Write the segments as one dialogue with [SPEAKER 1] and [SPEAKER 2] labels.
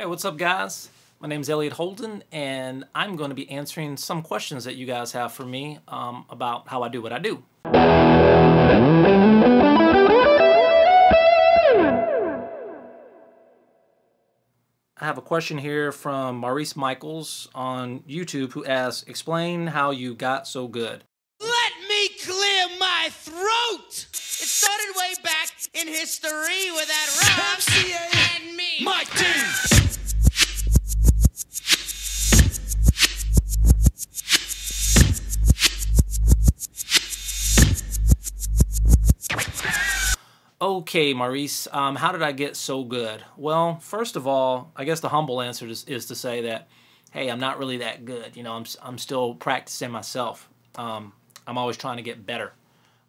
[SPEAKER 1] Hey, what's up, guys? My name's Elliot Holden, and I'm going to be answering some questions that you guys have for me about how I do what I do. I have a question here from Maurice Michaels on YouTube who asks, explain how you got so good.
[SPEAKER 2] Let me clear my throat! It started way back in history with that rhyme and me. My team!
[SPEAKER 1] Okay, Maurice, how did I get so good? Well, first of all, I guess the humble answer is to say that, hey, I'm not really that good. You know, I'm still practicing myself. I'm always trying to get better.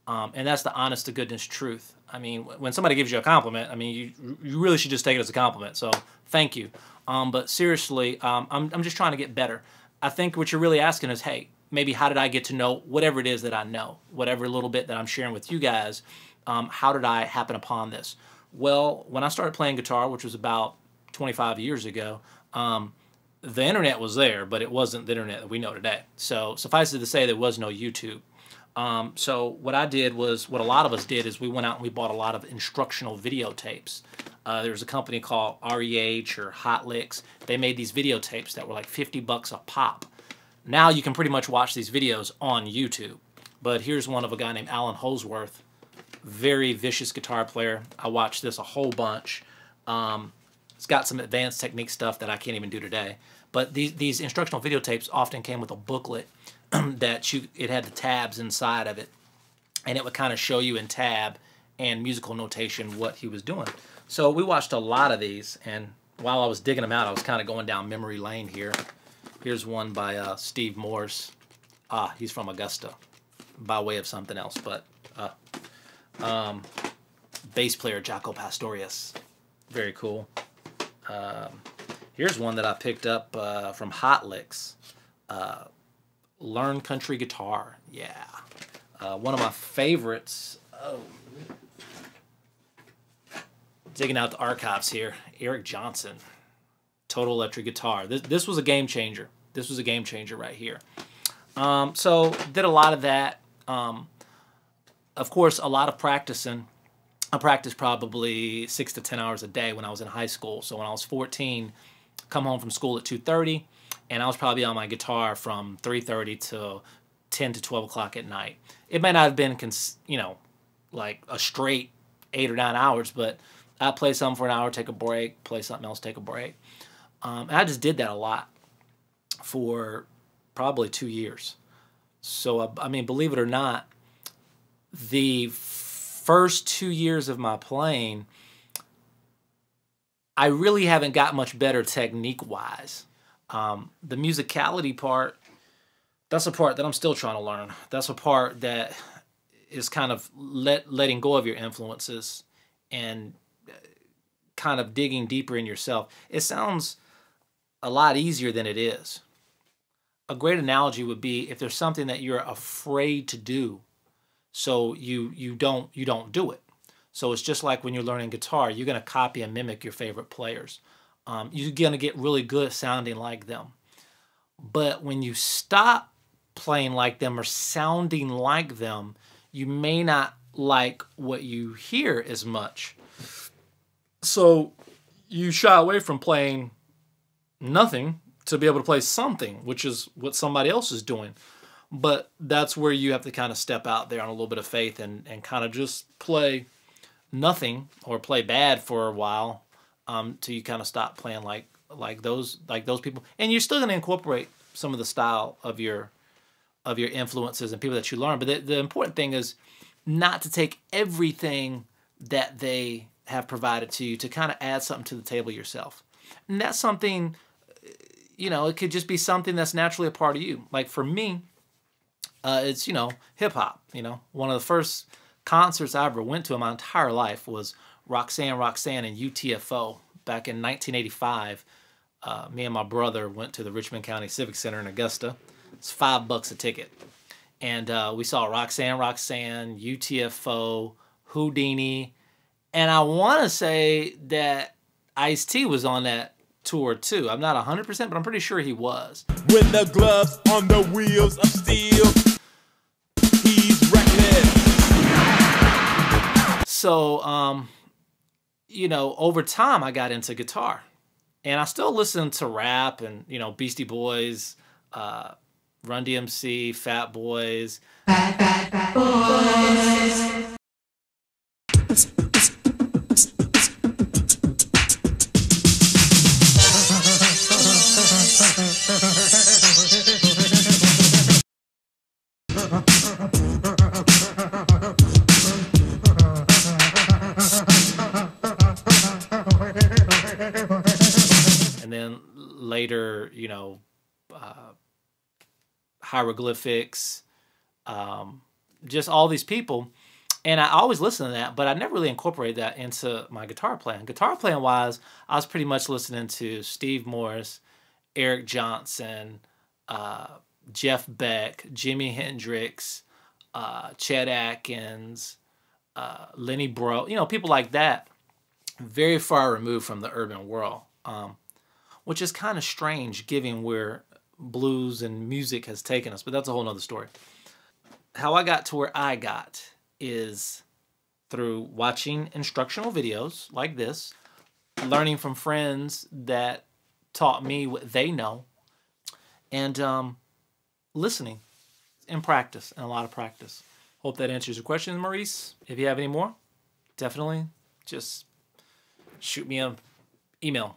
[SPEAKER 1] And that's the honest to goodness truth. I mean, when somebody gives you a compliment, I mean, you really should just take it as a compliment. So thank you. But seriously, I'm just trying to get better. I think what you're really asking is, hey, maybe how did I get to know whatever it is that I know, whatever little bit that I'm sharing with you guys. How did I happen upon this? Well, when I started playing guitar, which was about 25 years ago, the internet was there, but it wasn't the internet that we know today. So suffice it to say, there was no YouTube. So what I did was, what a lot of us did is we went out and we bought a lot of instructional videotapes. There was a company called REH or Hot Licks. They made these videotapes that were like 50 bucks a pop. Now you can pretty much watch these videos on YouTube. But here's one of a guy named Alan Holsworth. Very vicious guitar player. I watched this a whole bunch. It's got some advanced technique stuff that I can't even do today. But these instructional videotapes often came with a booklet that it had the tabs inside of it, and it would kind of show you in tab and musical notation what he was doing. So we watched a lot of these, and while I was digging them out, I was kind of going down memory lane here. Here's one by Steve Morse. He's from Augusta, by way of something else, but bass player Jaco Pastorius, very cool. Here's one that I picked up from Hot Licks, Learn Country Guitar. Yeah, one of my favorites. Digging out the archives here, Eric Johnson, Total Electric Guitar. This was a game changer. This was a game changer right here. So did a lot of that. Of course, a lot of practicing. I practiced probably 6 to 10 hours a day when I was in high school. So when I was 14, come home from school at 2:30, and I was probably on my guitar from 3:30 to 10 to 12 o'clock at night. It may not have been, you know, like a straight 8 or 9 hours, but I'd play something for an hour, take a break, play something else, take a break. And I just did that a lot for probably 2 years. So, I mean, believe it or not, the first 2 years of my playing, I really haven't got much better technique-wise. The musicality part, that's a part that I'm still trying to learn. That's a part that is kind of letting go of your influences and kind of digging deeper in yourself. It sounds a lot easier than it is. A great analogy would be if there's something that you're afraid to do, so you don't do it. So it's just like when you're learning guitar, you're going to copy and mimic your favorite players. You're going to get really good at sounding like them. But when you stop playing like them or sounding like them, you may not like what you hear as much. So you shy away from playing nothing to be able to play something, which is what somebody else is doing. But that's where you have to kind of step out there on a little bit of faith and kind of just play nothing or play bad for a while till you kind of stop playing like those people. And you're still going to incorporate some of the style of your influences and people that you learn. But the important thing is not to take everything that they have provided to you to kind of add something to the table yourself. And that's something, you know, it could just be something that's naturally a part of you. Like for me, it's, you know, hip-hop. You know, one of the first concerts I ever went to in my entire life was Roxanne and UTFO back in 1985. Me and my brother went to the Richmond County Civic Center in Augusta. It's $5 a ticket. And we saw Roxanne, UTFO, Houdini, and I want to say that Ice-T was on that tour too. I'm not 100%, but I'm pretty sure he was.
[SPEAKER 3] With the gloves on the wheels of steel, he's reckless.
[SPEAKER 1] So, you know, over time I got into guitar. And I still listen to rap and, you know, Beastie Boys, Run DMC, Fat Boys.
[SPEAKER 2] Fat Boys.
[SPEAKER 1] And then later, you know, hieroglyphics, just all these people. And I always listen to that, but I never really incorporated that into my guitar playing. Guitar playing wise, I was pretty much listening to Steve Morris, Eric Johnson, Jeff Beck, Jimi Hendrix, Chet Atkins, Lenny Breau, you know, people like that, very far removed from the urban world, which is kind of strange given where blues and music has taken us, but that's a whole nother story. How I got to where I got is through watching instructional videos like this, learning from friends that taught me what they know, and listening in practice, and a lot of practice. Hope that answers your question, Maurice. If you have any more, definitely just shoot me an email.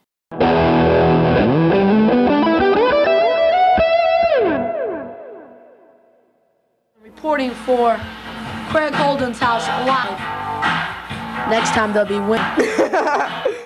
[SPEAKER 4] Reporting for Craig Holden's house live. Next time they'll be winning.